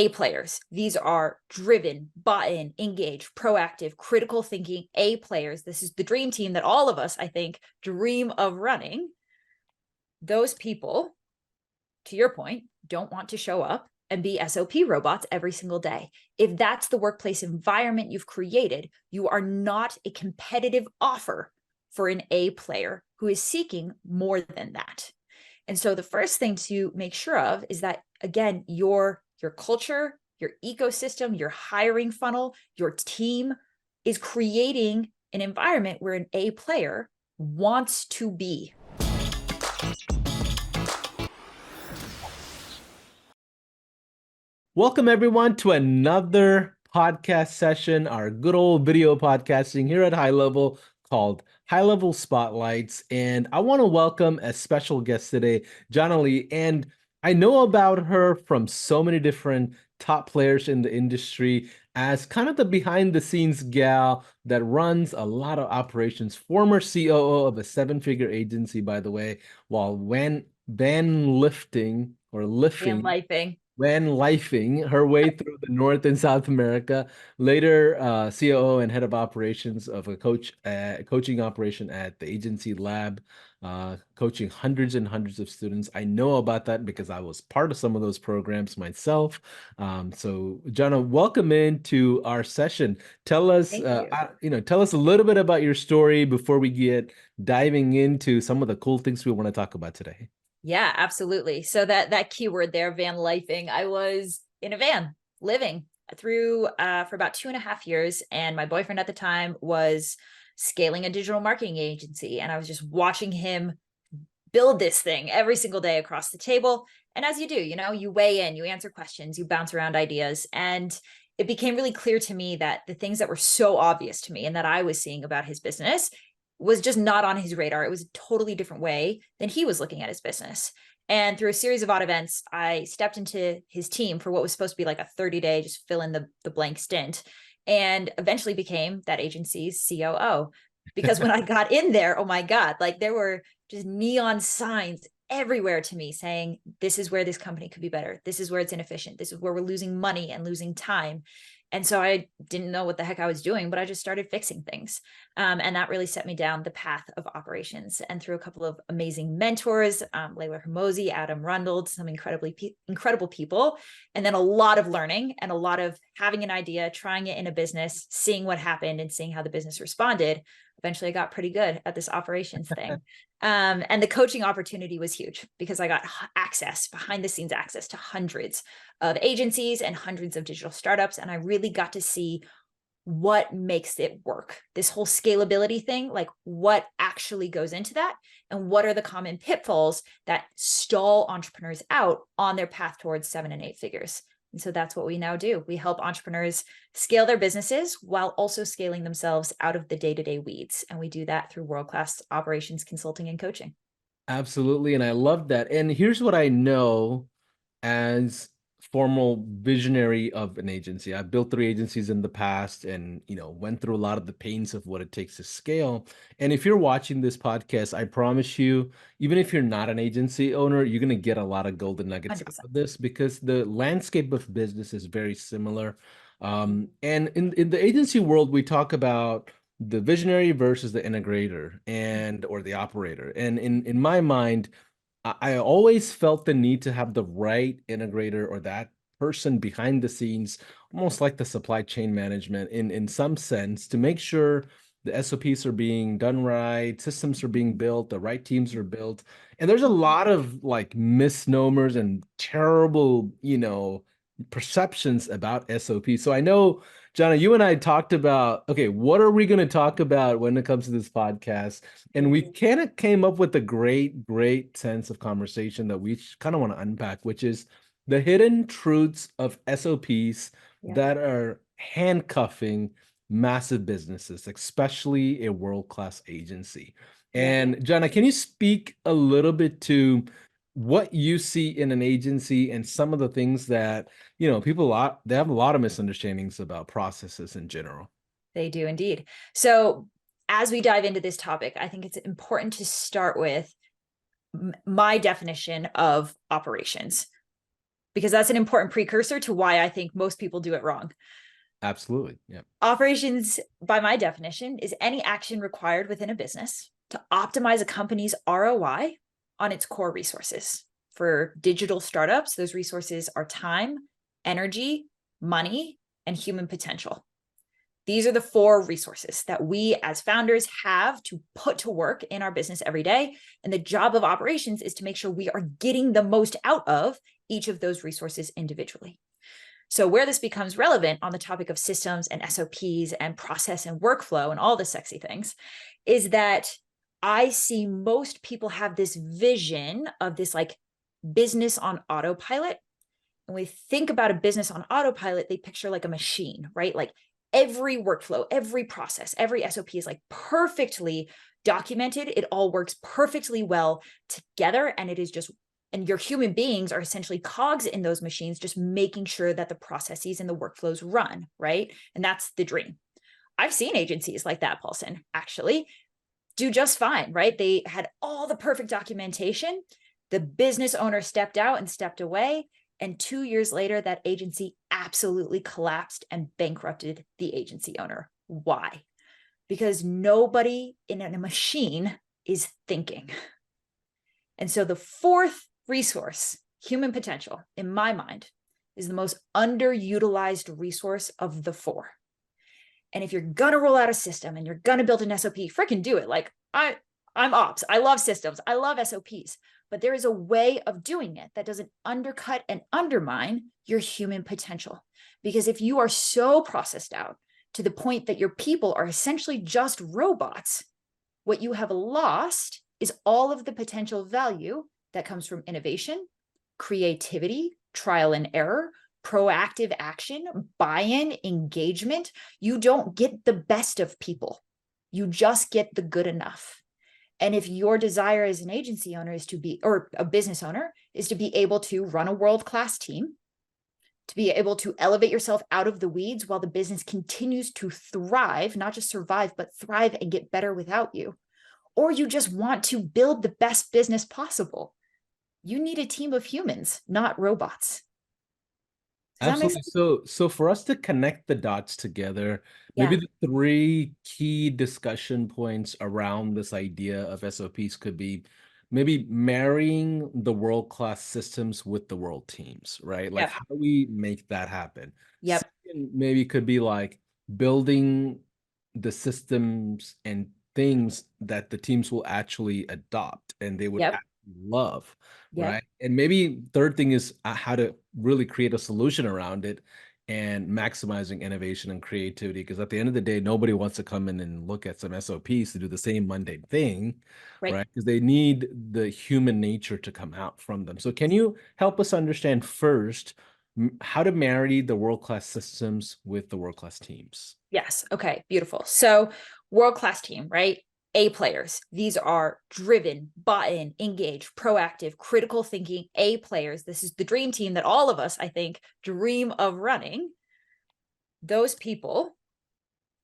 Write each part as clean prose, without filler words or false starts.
A players. These are driven, bought in, engaged, proactive, critical thinking A players. This is the dream team that all of us, I think, dream of running. Those people, to your point, don't want to show up and be SOP robots every single day. If that's the workplace environment you've created, you are not a competitive offer for an A player who is seeking more than that. And so the first thing to make sure of is that, again, your culture, your ecosystem, your hiring funnel, your team is creating an environment where an A player wants to be. Welcome everyone to another podcast session, our good old video podcasting here at High Level called High Level Spotlights. And I want to welcome a special guest today, Jhana Li. And I know about her from so many different top players in the industry as kind of the behind the scenes gal that runs a lot of operations, former COO of a seven-figure agency, by the way, while van lifting her way through the North and South America, later COO and head of operations of a coaching operation at the agency lab, coaching hundreds and hundreds of students. I know about that because I was part of some of those programs myself. So Jhana, welcome into our session. Tell us, tell us a little bit about your story before we get diving into some of the cool things we want to talk about today. Yeah, absolutely. So that keyword there, van lifing, I was in a van living through for about 2.5 years. And my boyfriend at the time was scaling a digital marketing agency. And I was just watching him build this thing every single day across the table. And as you do, you weigh in, you answer questions, you bounce around ideas. And it became really clear to me that the things that were so obvious to me and that I was seeing about his business was just not on his radar. It was a totally different way than he was looking at his business. And through a series of odd events, I stepped into his team for what was supposed to be like a 30-day, just fill in the blank stint, and eventually became that agency's COO. Because when I got in there, oh my God, like there were just neon signs everywhere to me saying, this is where this company could be better. This is where it's inefficient. This is where we're losing money and losing time. And so I didn't know what the heck I was doing, but I just started fixing things. And that really set me down the path of operations. And through a couple of amazing mentors, Layla Hermosi, Adam Rundled, some incredible people, and then a lot of learning and a lot of having an idea, trying it in a business, seeing what happened and seeing how the business responded. Eventually I got pretty good at this operations thing. And the coaching opportunity was huge because I got behind the scenes access to hundreds of agencies and hundreds of digital startups. And I really got to see what makes it work. This whole scalability thing, like what actually goes into that and what are the common pitfalls that stall entrepreneurs out on their path towards 7 and 8 figures. And so that's what we now do. We help entrepreneurs scale their businesses while also scaling themselves out of the day-to-day weeds. And we do that through world-class operations consulting and coaching. Absolutely. And I love that. And here's what I know as formal visionary of an agency. I've built 3 agencies in the past and, went through a lot of the pains of what it takes to scale. And if you're watching this podcast, I promise you, even if you're not an agency owner, you're going to get a lot of golden nuggets 100%. out of this because the landscape of business is very similar. And in the agency world, we talk about the visionary versus the integrator or the operator. And in my mind, I always felt the need to have the right integrator or that person behind the scenes, almost like the supply chain management in some sense, to make sure the SOPs are being done right, systems are being built, the right teams are built. And there's a lot of like misnomers and terrible, perceptions about SOPs. So I know, Jhana, you and I talked about, okay, what are we going to talk about when it comes to this podcast? And we kind of came up with a great sense of conversation that we kind of want to unpack, which is the hidden truths of SOPs that are handcuffing massive businesses, especially a world-class agency. And Jhana, can you speak a little bit to what you see in an agency and some of the things that, people they have a lot of misunderstandings about processes in general? They do indeed. So as we dive into this topic, I think it's important to start with my definition of operations. because that's an important precursor to why I think most people do it wrong. Absolutely. Yeah. Operations, by my definition, is any action required within a business to optimize a company's ROI on its core resources. For digital startups, those resources are time, energy, money, and human potential. These are the 4 resources that we as founders have to put to work in our business every day. And the job of operations is to make sure we are getting the most out of each of those resources individually. So where this becomes relevant on the topic of systems and SOPs and process and workflow and all the sexy things is that I see most people have this vision of this like business on autopilot. When we think about a business on autopilot, they picture like a machine, right? Like every workflow, every process, every SOP is like perfectly documented. It all works perfectly well together. And it is just, and your human beings are essentially cogs in those machines, just making sure that the processes and the workflows run, right? And that's the dream. I've seen agencies like that, Paulson, actually do just fine, right? They had all the perfect documentation. The business owner stepped out and stepped away. And 2 years later, that agency absolutely collapsed and bankrupted the agency owner. Why? Because nobody in a machine is thinking. And so the 4th resource, human potential, in my mind, is the most underutilized resource of the 4. And if you're going to roll out a system and you're going to build an SOP, freaking do it. Like I'm ops. I love systems. I love SOPs. But there is a way of doing it that doesn't undercut and undermine your human potential. Because if you are so processed out to the point that your people are essentially just robots, what you have lost is all of the potential value that comes from innovation, creativity, trial and error, proactive action, buy-in, engagement. You don't get the best of people. You just get the good enough. And if your desire as an agency owner is to be, or a business owner, is to be able to run a world-class team, to be able to elevate yourself out of the weeds while the business continues to thrive, not just survive, but thrive and get better without you, or you just want to build the best business possible, you need a team of humans, not robots. Does that make Absolutely. sense? So for us to connect the dots together, maybe Yeah. the 3 key discussion points around this idea of SOPs could be maybe marrying the world-class systems with the world teams, right? Like Yep. how do we make that happen? Yep. Second, maybe could be like building the systems and things that the teams will actually adopt and they would Yep. actually love, Yep. right? And maybe third thing is how to really create a solution around it and maximizing innovation and creativity. Because at the end of the day, nobody wants to come in and look at some SOPs to do the same mundane thing, Right. right? Because they need the human nature to come out from them. So can you help us understand first how to marry the world-class systems with the world-class teams? Yes. Okay. Beautiful. So world-class team, right? A players. These are driven, bought in, engaged, proactive, critical thinking A players. This is the dream team that all of us, I think, dream of running. Those people,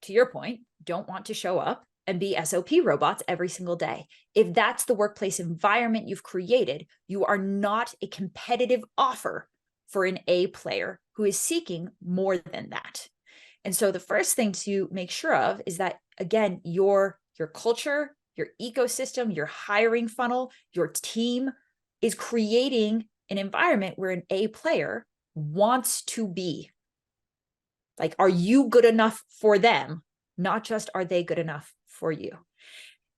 to your point, don't want to show up and be SOP robots every single day. If that's the workplace environment you've created, you are not a competitive offer for an A player who is seeking more than that. And so the first thing to make sure of is that, again, your culture, your ecosystem, your hiring funnel, your team is creating an environment where an A player wants to be. Like, are you good enough for them? Not just are they good enough for you?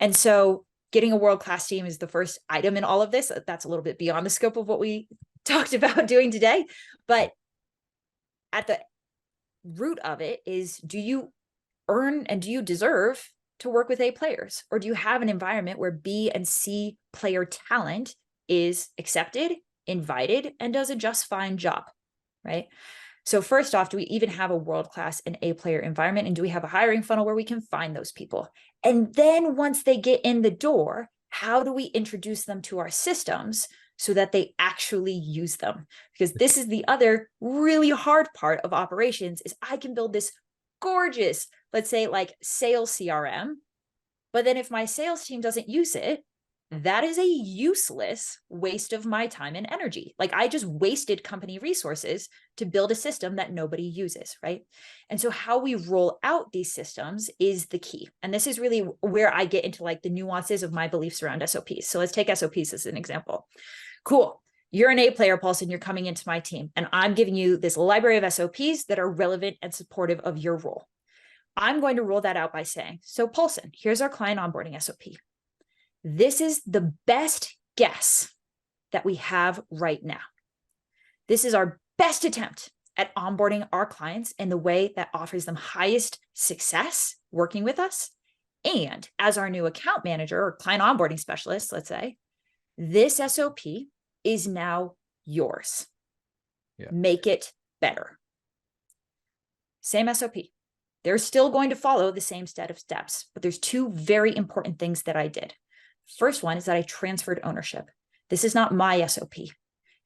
And so getting a world-class team is the first item in all of this. That's a little bit beyond the scope of what we talked about doing today. But at the root of it is, do you earn and do you deserve to work with A players? Or do you have an environment where B and C player talent is accepted, invited, and does a just fine job, right? So first off, do we even have a world-class and A player environment? And do we have a hiring funnel where we can find those people? And then once they get in the door, how do we introduce them to our systems so that they actually use them? Because this is the other really hard part of operations is I can build this gorgeous, let's say like sales CRM, but then if my sales team doesn't use it, that is a useless waste of my time and energy. Like I just wasted company resources to build a system that nobody uses, right? And so how we roll out these systems is the key. And this is really where I get into like the nuances of my beliefs around SOPs. So let's take SOPs as an example. Cool. You're an A player, Paulson. You're coming into my team, and I'm giving you this library of SOPs that are relevant and supportive of your role. I'm going to roll that out by saying, so Paulson, here's our client onboarding SOP. This is the best guess that we have right now. This is our best attempt at onboarding our clients in the way that offers them highest success working with us. And as our new account manager or client onboarding specialist, let's say, this SOP is now yours. Yeah. Make it better. Same SOP. They're still going to follow the same set of steps, but there's two very important things that I did. First one is that I transferred ownership. This is not my SOP.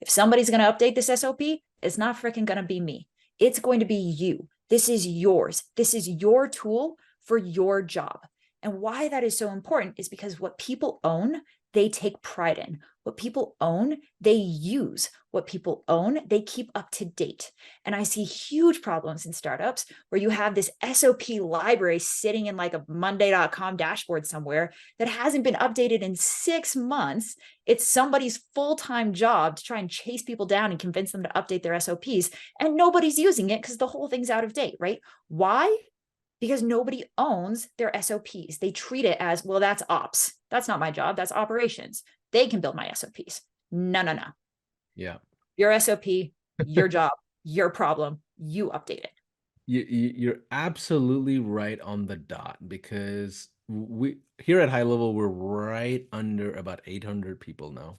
If somebody's going to update this SOP, it's not freaking going to be me. It's going to be you. This is yours. This is your tool for your job. And why that is so important is because what people own, they take pride in. What people own, they use. What people own, they keep up to date. And I see huge problems in startups where you have this SOP library sitting in like a Monday.com dashboard somewhere that hasn't been updated in 6 months. It's somebody's full-time job to try and chase people down and convince them to update their SOPs. And nobody's using it because the whole thing's out of date, right? Why? Because nobody owns their SOPs. They treat it as, well, that's ops. That's not my job. That's operations. They can build my SOPs. No. Yeah. Your SOP, your job, your problem, you update it. You're absolutely right on the dot, because we here at High Level, we're right under about 800 people now.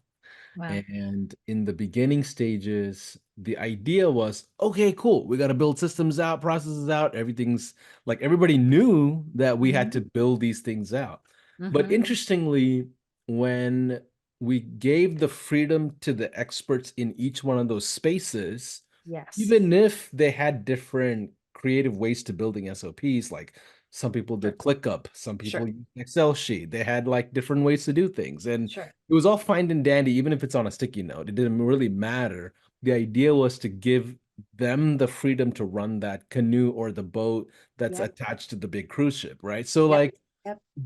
Wow. And in the beginning stages, the idea was, okay, cool. We got to build systems out, processes out. Everything's like everybody knew that we had to build these things out. But interestingly, when we gave the freedom to the experts in each one of those spaces, Yes. even if they had different creative ways to building SOPs, like some people did ClickUp, some people used Excel sheet, they had like different ways to do things. And it was all fine and dandy, even if it's on a sticky note. It didn't really matter. The idea was to give them the freedom to run that canoe or the boat that's attached to the big cruise ship, right? So like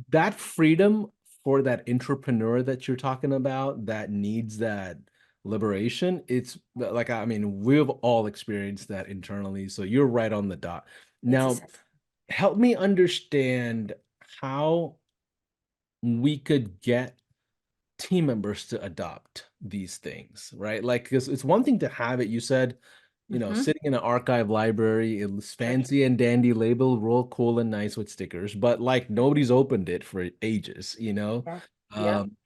that freedom for that entrepreneur that you're talking about that needs that liberation, it's like, I mean, we've all experienced that internally. So you're right on the dot. Now, help me understand how we could get team members to adopt these things, right? Like, because it's one thing to have it. You said, you know, sitting in an archive library, it's fancy and dandy label, real cool and nice with stickers, but like nobody's opened it for ages, you know?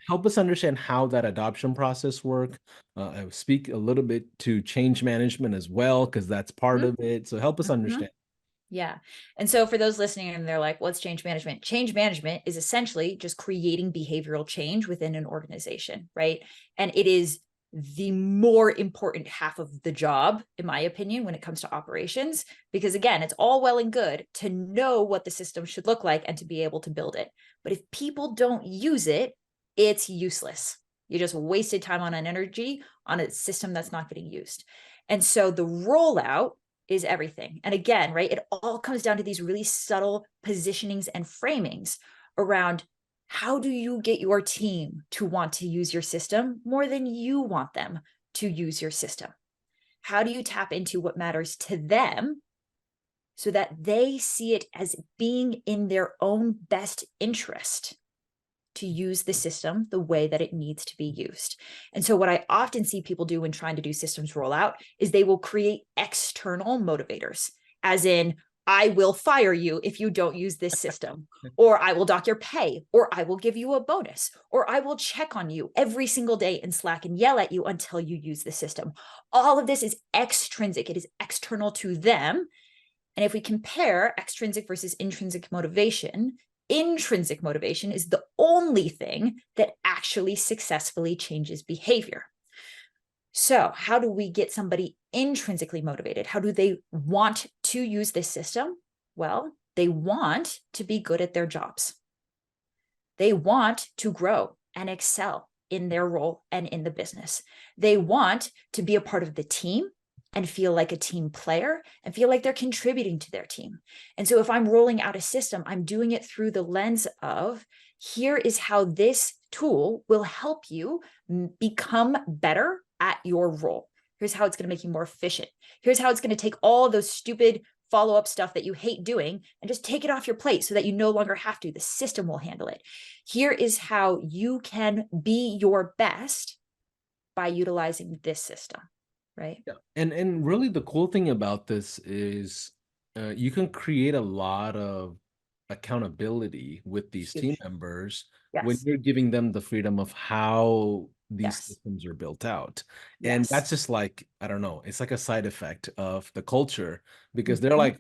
Help us understand how that adoption process work. I speak a little bit to change management as well, because that's part of it. So help us understand. Yeah. And so for those listening and they're like, what's change management? Change management is essentially just creating behavioral change within an organization, right? And it is the more important half of the job, in my opinion, when it comes to operations, because again, it's all well and good to know what the system should look like and to be able to build it. But if people don't use it, it's useless. You just wasted time on an energy on a system that's not getting used. And so the rollout is everything. And again, right, it all comes down to these really subtle positionings and framings around how do you get your team to want to use your system more than you want them to use your system? How do you tap into what matters to them so that they see it as being in their own best interest to use the system the way that it needs to be used? And so what I often see people do when trying to do systems rollout is they will create external motivators, as in, I will fire you if you don't use this system, or I will dock your pay, or I will give you a bonus, or I will check on you every single day in Slack and yell at you until you use the system. All of this is extrinsic. It is external to them. And if we compare extrinsic versus intrinsic motivation is the only thing that actually successfully changes behavior. So how do we get somebody intrinsically motivated? How do they want to use this system? Well, they want to be good at their jobs. They want to grow. and excel in their role and in the business. They want to be a part of the team and feel like a team player and feel like they're contributing to their team. And so if I'm rolling out a system, I'm doing it through the lens of, here is how this tool will help you become better at your role. Here's how it's going to make you more efficient. Here's how it's going to take all those stupid follow-up stuff that you hate doing and just take it off your plate so that you no longer have to. The system will handle it. Here is how you can be your best by utilizing this system, right? Yeah. And really the cool thing about this is you can create a lot of accountability with these team Huge. members when Yes. you're giving them the freedom of how these Yes. systems are built out. And Yes. that's just like, I don't know, it's like a side effect of the culture because they're Mhm. like,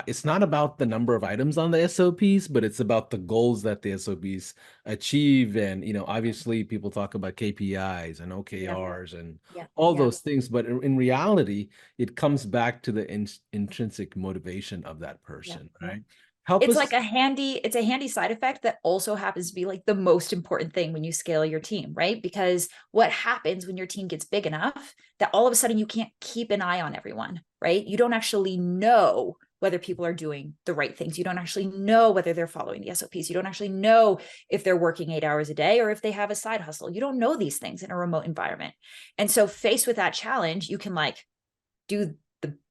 it's not about the number of items on the SOPs, but it's about the goals that the SOPs achieve. And, obviously people talk about KPIs and Yeah. OKRs and Yeah. all Yeah. those things. But in reality, it comes back to the intrinsic motivation of that Yeah. person, Yeah. right? Help It's like us. it's a handy side effect that also happens to be like the most important thing when you scale your team, right? Because what happens when your team gets big enough that all of a sudden you can't keep an eye on everyone, right? You don't actually know whether people are doing the right things. You don't actually know whether they're following the SOPs. You don't actually know if they're working 8 hours a day or if they have a side hustle. You don't know these things in a remote environment. And so faced with that challenge, you can like do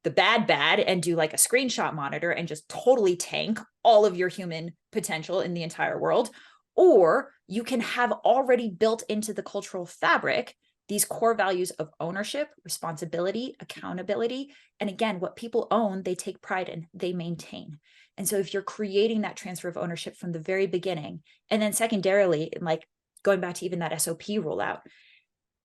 the bad and do like a screenshot monitor and just totally tank all of your human potential in the entire world. Or you can have already built into the cultural fabric these core values of ownership, responsibility, accountability. And again, what people own, they take pride in, they maintain. And so if you're creating that transfer of ownership from the very beginning, and then secondarily, like going back to even that SOP rollout,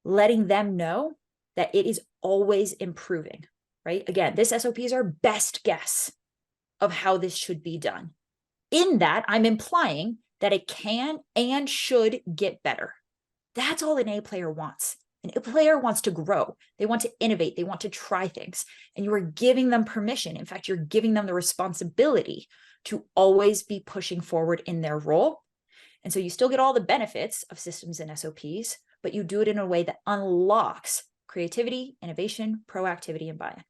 letting them know that it is always improving, right? Again, this SOP is our best guess of how this should be done. In that, I'm implying that it can and should get better. That's all an A player wants. An A player wants to grow. They want to innovate. They want to try things. And you are giving them permission. In fact, you're giving them the responsibility to always be pushing forward in their role. And so you still get all the benefits of systems and SOPs, but you do it in a way that unlocks creativity, innovation, proactivity, and buy-in.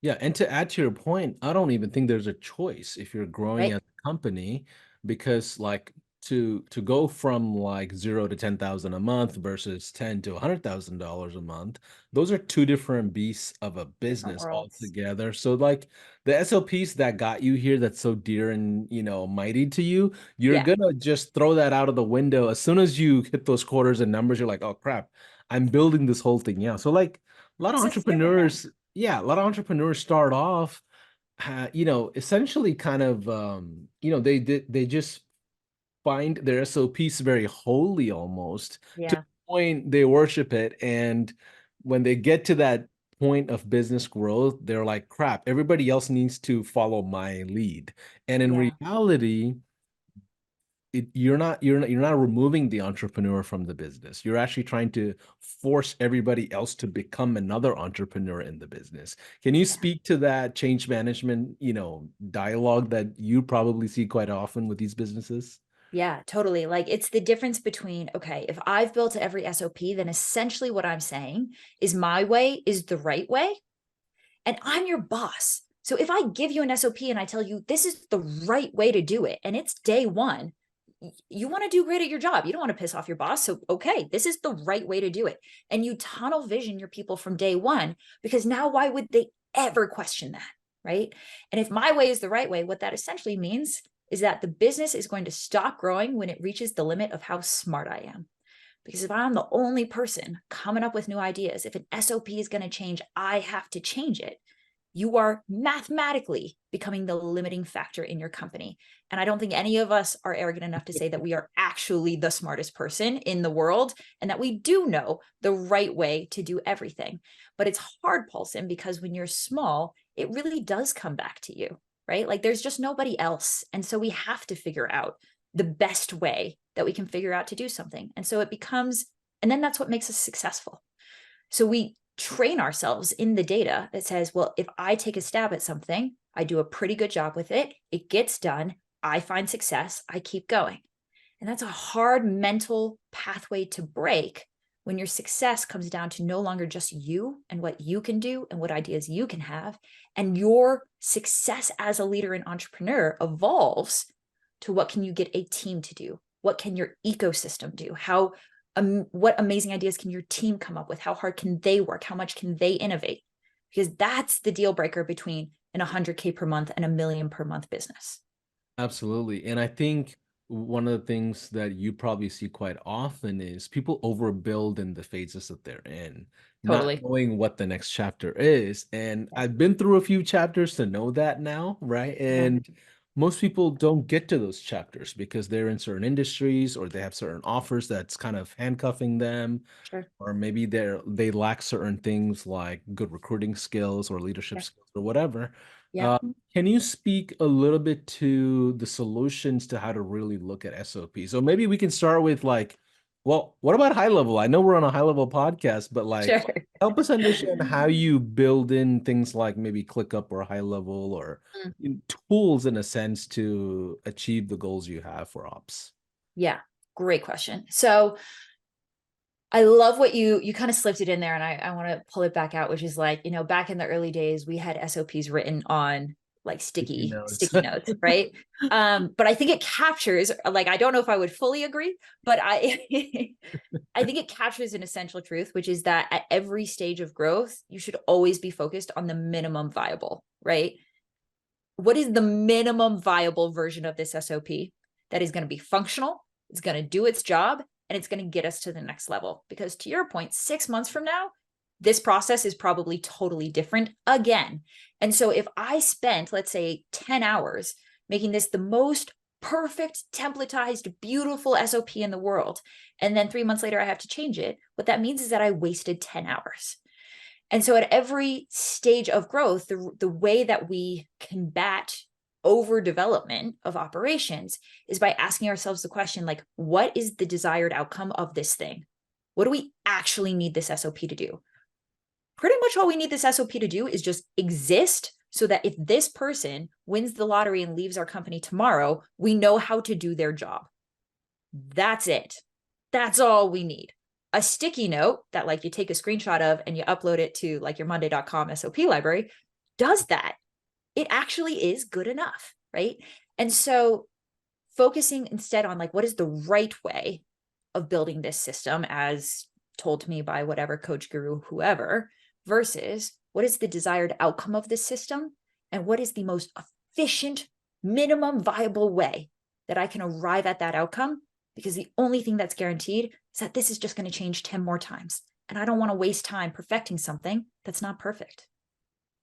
Yeah, and to add to your point, I don't even think there's a choice if you're growing Right? as a company because like to go from like 0 to 10,000 a month versus 10 to $100,000 a month, those are two different beasts of a Different business worlds. altogether. So like the SOPs that got you here that's so dear and mighty to you, you're Yeah. gonna just throw that out of the window as soon as you hit those quarters and numbers, you're like, oh crap, I'm building this whole thing. Yeah. So like a lot of So it's different now. entrepreneurs yeah, a lot of entrepreneurs start off, essentially kind of, they just find their SOPs very holy almost to the Yeah. point they worship it. And when they get to that point of business growth, they're like, crap, everybody else needs to follow my lead. And in Yeah. reality, you're not removing the entrepreneur from the business. You're actually trying to force everybody else to become another entrepreneur in the business. Can you Yeah. speak to that change management, dialogue that you probably see quite often with these businesses? Yeah, totally. Like it's the difference between, okay, if I've built every SOP, then essentially what I'm saying is my way is the right way. And I'm your boss. So if I give you an SOP and I tell you this is the right way to do it, and it's day one, you want to do great at your job. You don't want to piss off your boss. So, okay, this is the right way to do it. And you tunnel vision your people from day one, because now why would they ever question that? Right. And if my way is the right way, what that essentially means is that the business is going to stop growing when it reaches the limit of how smart I am. Because if I'm the only person coming up with new ideas, if an SOP is going to change, I have to change it. You are mathematically becoming the limiting factor in your company. And I don't think any of us are arrogant enough to say that we are actually the smartest person in the world and that we do know the right way to do everything. But it's hard, Paulson, because when you're small, it really does come back to you, right? Like there's just nobody else. And so we have to figure out the best way that we can figure out to do something. And so it becomes, and then that's what makes us successful. So we train ourselves in the data that says, well, if I take a stab at something, I do a pretty good job with it, it gets done, I find success, I keep going. And that's a hard mental pathway to break when your success comes down to no longer just you and what you can do and what ideas you can have. And your success as a leader and entrepreneur evolves to what can you get a team to do? What can your ecosystem do? What amazing ideas can your team come up with? How hard can they work? How much can they innovate? Because that's the deal breaker between an 100K per month and $1 million per month business. Absolutely. And I think one of the things that you probably see quite often is people overbuild in the phases that they're in, not Totally. knowing what the next chapter is. And Yeah. I've been through a few chapters to know that now, right? Yeah. And most people don't get to those chapters because they're in certain industries or they have certain offers that's kind of handcuffing them, Sure. or maybe they lack certain things like good recruiting skills or leadership Yeah. skills or whatever. Yeah. Uh, can you speak a little bit to the solutions to how to really look at SOP? So maybe we can start with like, well, what about high level? I know we're on a high level podcast, but like, Sure. help us understand how you build in things like maybe ClickUp or high level or tools in a sense to achieve the goals you have for ops. Yeah. Great question. So I love what you kind of slipped it in there, and I want to pull it back out, which is like, back in the early days, we had SOPs written on like Sticky sticky notes. sticky notes, right? But I think it captures, like, I don't know if I would fully agree, but I I think it captures an essential truth, which is that at every stage of growth, you should always be focused on the minimum viable, right? What is the minimum viable version of this SOP that is going to be functional, it's going to do its job, and it's going to get us to the next level? Because to your point, 6 months from now, this process is probably totally different again. And so if I spent, let's say, 10 hours making this the most perfect, templatized, beautiful SOP in the world, and then 3 months later I have to change it, what that means is that I wasted 10 hours. And so at every stage of growth, the way that we combat overdevelopment of operations is by asking ourselves the question, like, what is the desired outcome of this thing? What do we actually need this SOP to do? Pretty much all we need this SOP to do is just exist so that if this person wins the lottery and leaves our company tomorrow, we know how to do their job. That's it. That's all we need. A sticky note that like you take a screenshot of and you upload it to like your monday.com SOP library does that. It actually is good enough, right? And so focusing instead on like, what is the right way of building this system as told to me by whatever coach, guru, whoever, versus what is the desired outcome of this system and what is the most efficient, minimum viable way that I can arrive at that outcome? Because the only thing that's guaranteed is that this is just going to change 10 more times. And I don't want to waste time perfecting something that's not perfect.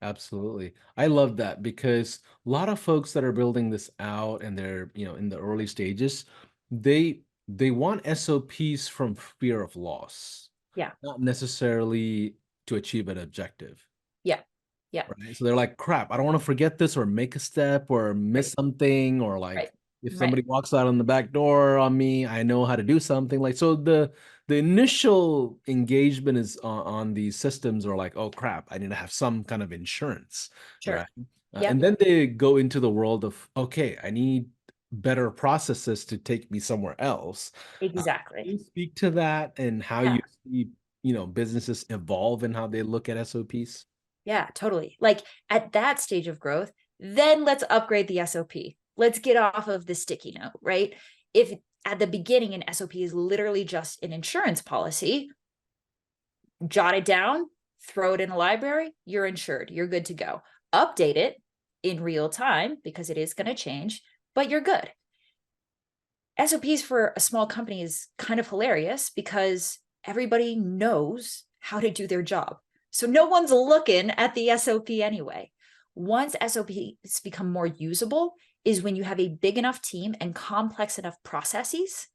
Absolutely. I love that because a lot of folks that are building this out and they're, in the early stages, they want SOPs from fear of loss, Yeah. not necessarily to achieve an objective. Yeah. Yeah. Right. So they're like, crap, I don't want to forget this or make a step or miss Right. something or like Right. if Right. somebody walks out on the back door on me, I know how to do something. Like so the initial engagement is on these systems or like, oh crap, I need to have some kind of insurance. Sure. Right. Yeah. And then they go into the world of, okay, I need better processes to take me somewhere else. Can Exactly. you speak to that and how Yeah. you see, businesses evolve and how they look at SOPs? Yeah, totally. Like at that stage of growth, then let's upgrade the SOP. Let's get off of the sticky note, right? If at the beginning an SOP is literally just an insurance policy, jot it down, throw it in a library, you're insured, you're good to go. Update it in real time because it is going to change, but you're good. SOPs for a small company is kind of hilarious because everybody knows how to do their job. So no one's looking at the SOP anyway. Once SOPs become more usable is when you have a big enough team and complex enough processes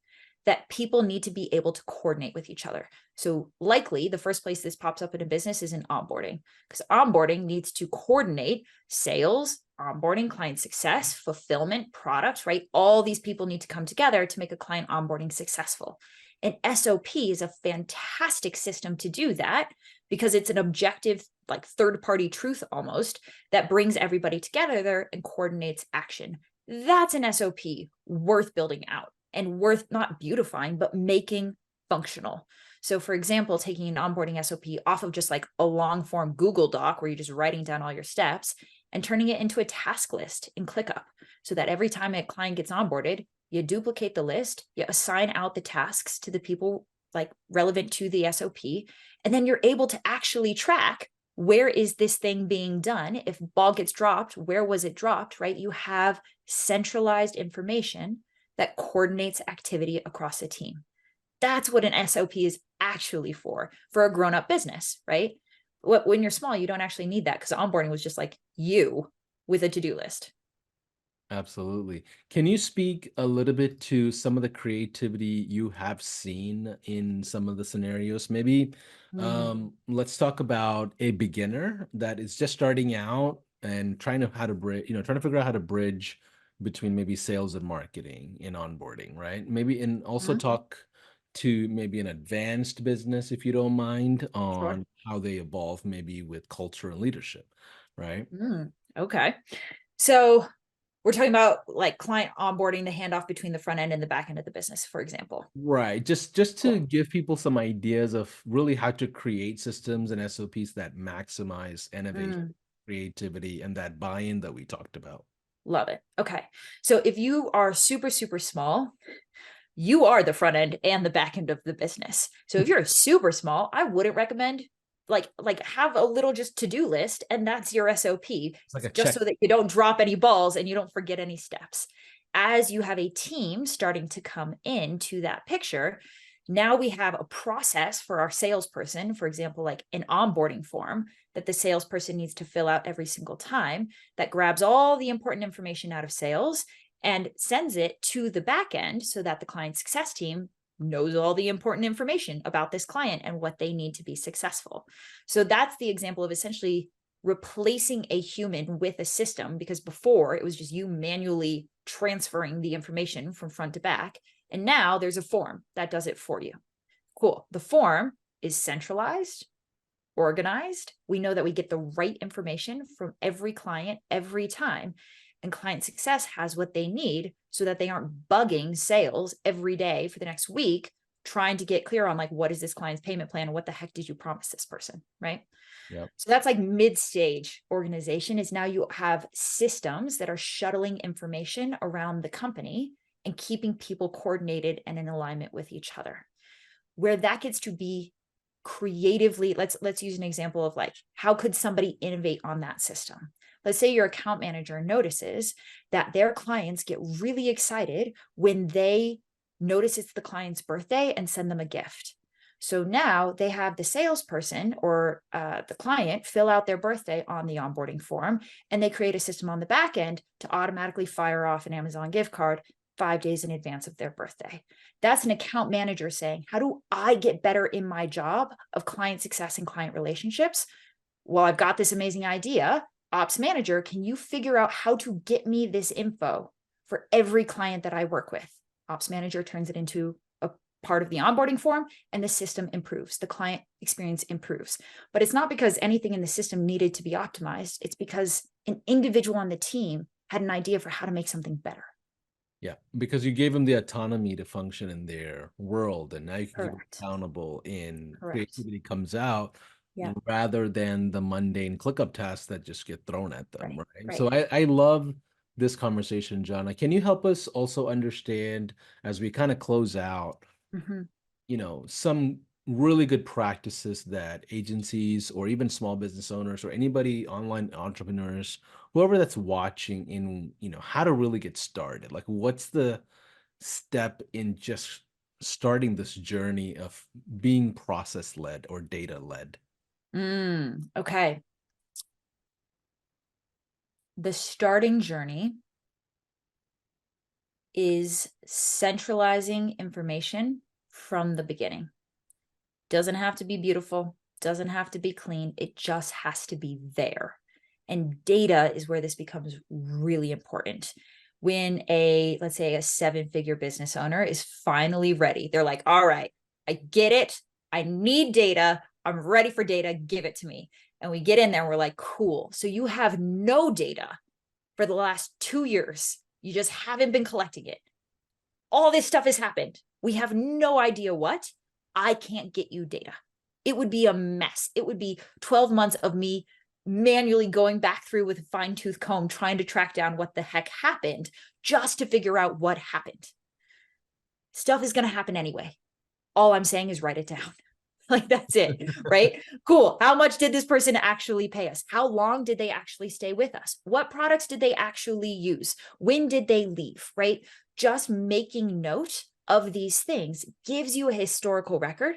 that people need to be able to coordinate with each other. So likely the first place this pops up in a business is in onboarding, because onboarding needs to coordinate sales, onboarding, client success, fulfillment, product, right? All these people need to come together to make a client onboarding successful. An SOP is a fantastic system to do that because it's an objective, like third-party truth almost, that brings everybody together and coordinates action. That's an SOP worth building out. and worth not beautifying, but making functional. So for example, taking an onboarding SOP off of just like a long form Google Doc where you're just writing down all your steps and turning it into a task list in ClickUp so that every time a client gets onboarded, you duplicate the list, you assign out the tasks to the people like relevant to the SOP, and then you're able to actually track where is this thing being done? If ball gets dropped, where was it dropped, right? You have centralized information that coordinates activity across a team. That's what an SOP is actually for a grown-up business, right? When you're small, you don't actually need that because onboarding was just like you with a to-do list. Absolutely. Can you speak a little bit to some of the creativity you have seen in some of the scenarios? Maybe let's talk about a beginner that is just starting out and trying to how to bridge, trying to figure out how to bridge between maybe sales and marketing in onboarding, right? Maybe and also talk to maybe an advanced business, if you don't mind, Sure. on how they evolve maybe with culture and leadership, right? Okay. So we're talking about like client onboarding, the handoff between the front end and the back end of the business, for example. Right. Just to Cool. give people some ideas of really how to create systems and SOPs that maximize innovation, creativity, and that buy-in that we talked about. Love it. Okay. So if you are super, super small, you are the front end and the back end of the business. So if you're super small, I wouldn't recommend like have a little just to-do list and that's your SOP. It's like a Just check. so that you don't drop any balls and you don't forget any steps. As you have a team starting to come into that picture, now we have a process for our salesperson, for example, like an onboarding form that the salesperson needs to fill out every single time that grabs all the important information out of sales and sends it to the back end so that the client success team knows all the important information about this client and what they need to be successful. So that's the example of essentially replacing a human with a system, because before it was just you manually transferring the information from front to back. And now there's a form that does it for you. Cool. The form is centralized, organized. We know that we get the right information from every client every time. And client success has what they need so that they aren't bugging sales every day for the next week, trying to get clear on like, what is this client's payment plan? And what the heck did you promise this person? Right. Yep. So that's like mid-stage organization is now you have systems that are shuttling information around the company and keeping people coordinated and in alignment with each other. Where that gets to be creatively, let's use an example of like, how could somebody innovate on that system? Let's say your account manager notices that their clients get really excited when they notice it's the client's birthday and send them a gift. So now they have the salesperson or the client fill out their birthday on the onboarding form, and they create a system on the back end to automatically fire off an Amazon gift card 5 days in advance of their birthday. That's an account manager saying, how do I get better in my job of client success and client relationships? Well, I've got this amazing idea. Ops manager, can you figure out how to get me this info for every client that I work with? Ops manager turns it into a part of the onboarding form and the system improves. The client experience improves. But it's not because anything in the system needed to be optimized. It's because an individual on the team had an idea for how to make something better. Yeah, because you gave them the autonomy to function in their world, and now you can keep them Correct. accountable in Correct. creativity comes out Yeah. rather than the mundane ClickUp tasks that just get thrown at them, Right. right? Right. So I love this conversation, Jhana. Can you help us also understand as we kind of close out, Mm-hmm. some really good practices that agencies or even small business owners or anybody online entrepreneurs, whoever that's watching in, how to really get started? Like, what's the step in just starting this journey of being process led or data led? Okay. The starting journey is centralizing information from the beginning. Doesn't have to be beautiful, doesn't have to be clean. It just has to be there. And data is where this becomes really important. When let's say a 7-figure business owner is finally ready, they're like, all right, I get it. I need data. I'm ready for data. Give it to me. And we get in there and we're like, cool. So you have no data for the last 2 years. You just haven't been collecting it. all this stuff has happened. We have no idea what. I can't get you data. It would be a mess. It would be 12 months of me manually going back through with a fine-tooth comb, trying to track down what the heck happened just to figure out what happened. Stuff is going to happen anyway. All I'm saying is write it down. Like, that's it, right? Cool. How much did this person actually pay us? How long did they actually stay with us? What products did they actually use? When did they leave, right? Just making note of these things gives you a historical record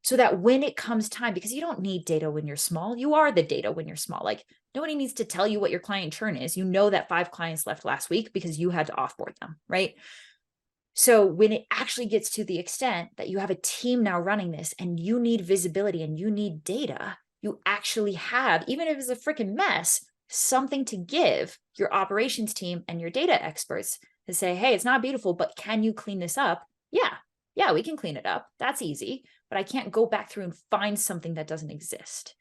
so that when it comes time, because you don't need data when you're small, you are the data when you're small. Like, nobody needs to tell you what your client churn is. You know that 5 clients left last week because you had to offboard them, right? So when it actually gets to the extent that you have a team now running this and you need visibility and you need data, you actually have, even if it's a freaking mess, something to give your operations team and your data experts to say, hey, it's not beautiful, but can you clean this up? Yeah, we can clean it up. That's easy, but I can't go back through and find something that doesn't exist.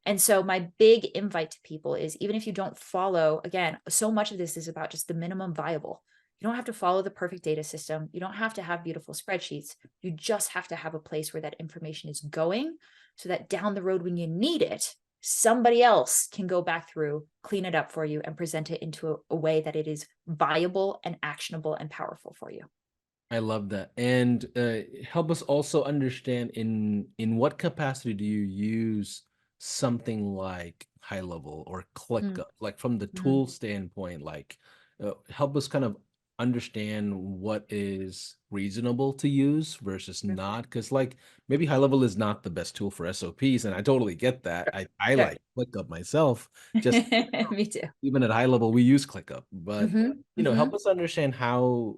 And so my big invite to people is, even if you don't follow, again, so much of this is about just the minimum viable. You don't have to follow the perfect data system. You don't have to have beautiful spreadsheets. You just have to have a place where that information is going so that down the road when you need it, somebody else can go back through, clean it up for you, and present it into a way that it is viable and actionable and powerful for you. I love that. And help us also understand in what capacity do you use something like high level or ClickUp, like from the tool standpoint, like help us kind of understand what is reasonable to use versus not. Because like maybe high level is not the best tool for SOPs, and I totally get that. I Sure. like ClickUp myself. Just Me too. even at high level, we use ClickUp, but Mm-hmm. help us understand how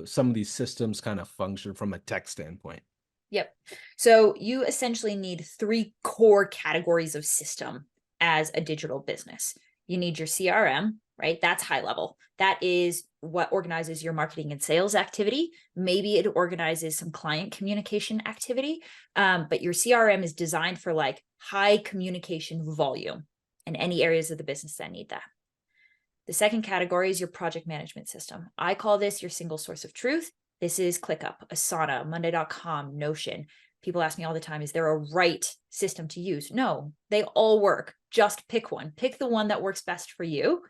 some of these systems kind of function from a tech standpoint. Yep. So you essentially need 3 core categories of system as a digital business. You need your CRM, right? That's high level. That is what organizes your marketing and sales activity. Maybe it organizes some client communication activity, but your CRM is designed for like high communication volume in any areas of the business that need that. The second category is your project management system. I call this your single source of truth. This is ClickUp, Asana, Monday.com, Notion. People ask me all the time, is there a right system to use? No, they all work. Just pick one. Pick the one that works best for you.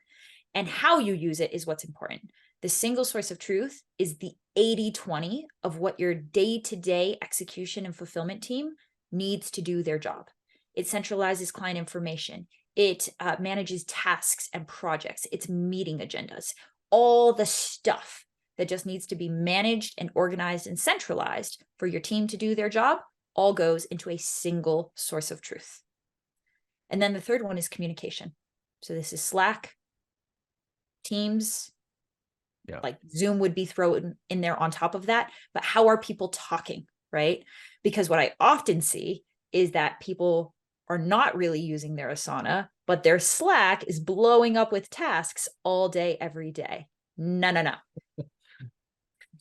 And how you use it is what's important. The single source of truth is the 80-20 of what your day-to-day execution and fulfillment team needs to do their job. It centralizes client information. It manages tasks and projects. It's meeting agendas, all the stuff that just needs to be managed and organized and centralized for your team to do their job all goes into a single source of truth. And then the third one is communication. So this is Slack, Teams, like Zoom would be thrown in there on top of that. But how are people talking, right? Because what I often see is that people are not really using their Asana, but their Slack is blowing up with tasks all day, every day. No.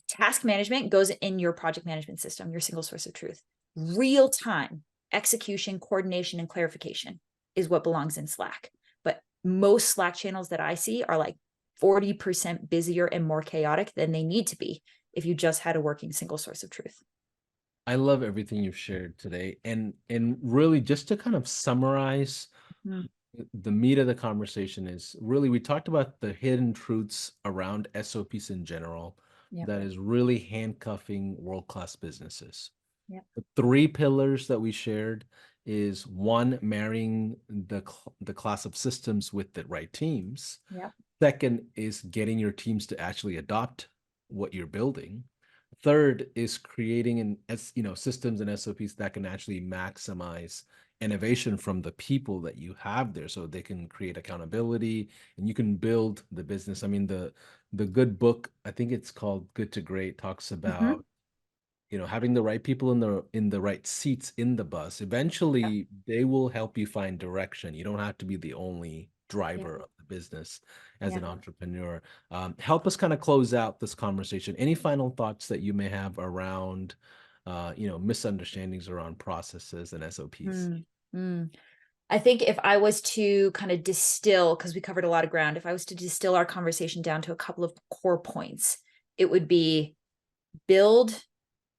Task management goes in your project management system, your single source of truth. Real time execution, coordination, and clarification is what belongs in Slack. But most Slack channels that I see are like 40% busier and more chaotic than they need to be if you just had a working single source of truth. I love everything you've shared today. And really just to kind of summarize, the meat of the conversation is really we talked about the hidden truths around SOPs in general that is really handcuffing world-class businesses. The 3 pillars that we shared is 1, marrying the class of systems with the right teams. Second is getting your teams to actually adopt what you're building. Third is creating systems and SOPs that can actually maximize innovation from the people that you have there so they can create accountability and you can build the business. I mean, the good book, I think it's called Good to Great, talks about having the right people in the right seats in the bus. Eventually they will help you find direction. You don't have to be the only driver of the business as an entrepreneur. Help us kind of close out this conversation. Any final thoughts that you may have around misunderstandings around processes and SOPs? I think if I was to kind of distill, because we covered a lot of ground, if I was to distill our conversation down to a couple of core points, it would be build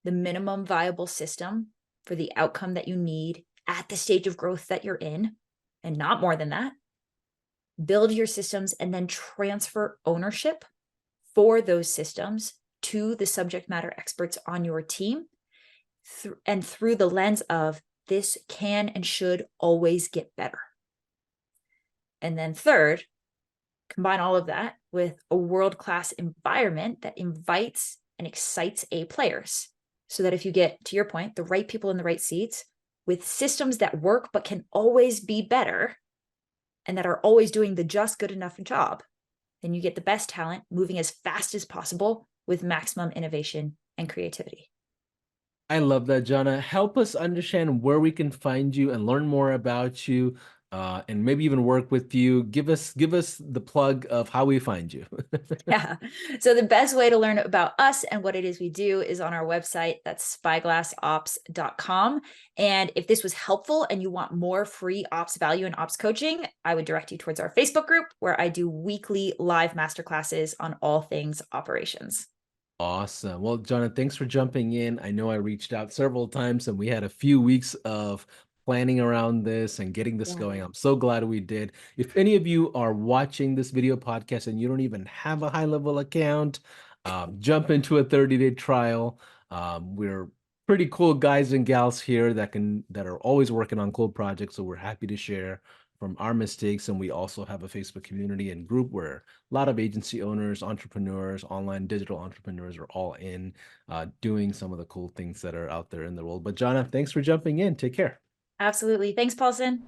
the minimum viable system for the outcome that you need at the stage of growth that you're in, and not more than that. Build your systems and then transfer ownership for those systems to the subject matter experts on your team, and through the lens of this can and should always get better. And then third, combine all of that with a world-class environment that invites and excites A players, so that if you get, to your point, the right people in the right seats with systems that work but can always be better and that are always doing the just good enough job, then you get the best talent moving as fast as possible with maximum innovation and creativity. I love that, Jhana. Help us understand where we can find you and learn more about you, and maybe even work with you. Give us the plug of how we find you. Yeah. So the best way to learn about us and what it is we do is on our website. That's spyglassops.com. And if this was helpful and you want more free ops value and ops coaching, I would direct you towards our Facebook group, where I do weekly live masterclasses on all things operations. Awesome. Well, Jhana, thanks for jumping in. I know I reached out several times and we had a few weeks of planning around this and getting this Yeah. going. I'm so glad we did. If any of you are watching this video podcast and you don't even have a high level account, jump into a 30-day trial. We're pretty cool guys and gals here that are always working on cool projects. So we're happy to share from our mistakes. And we also have a Facebook community and group where a lot of agency owners, entrepreneurs, online digital entrepreneurs are all in, doing some of the cool things that are out there in the world. But Jhana, thanks for jumping in. Take care. Absolutely. Thanks, Paulson.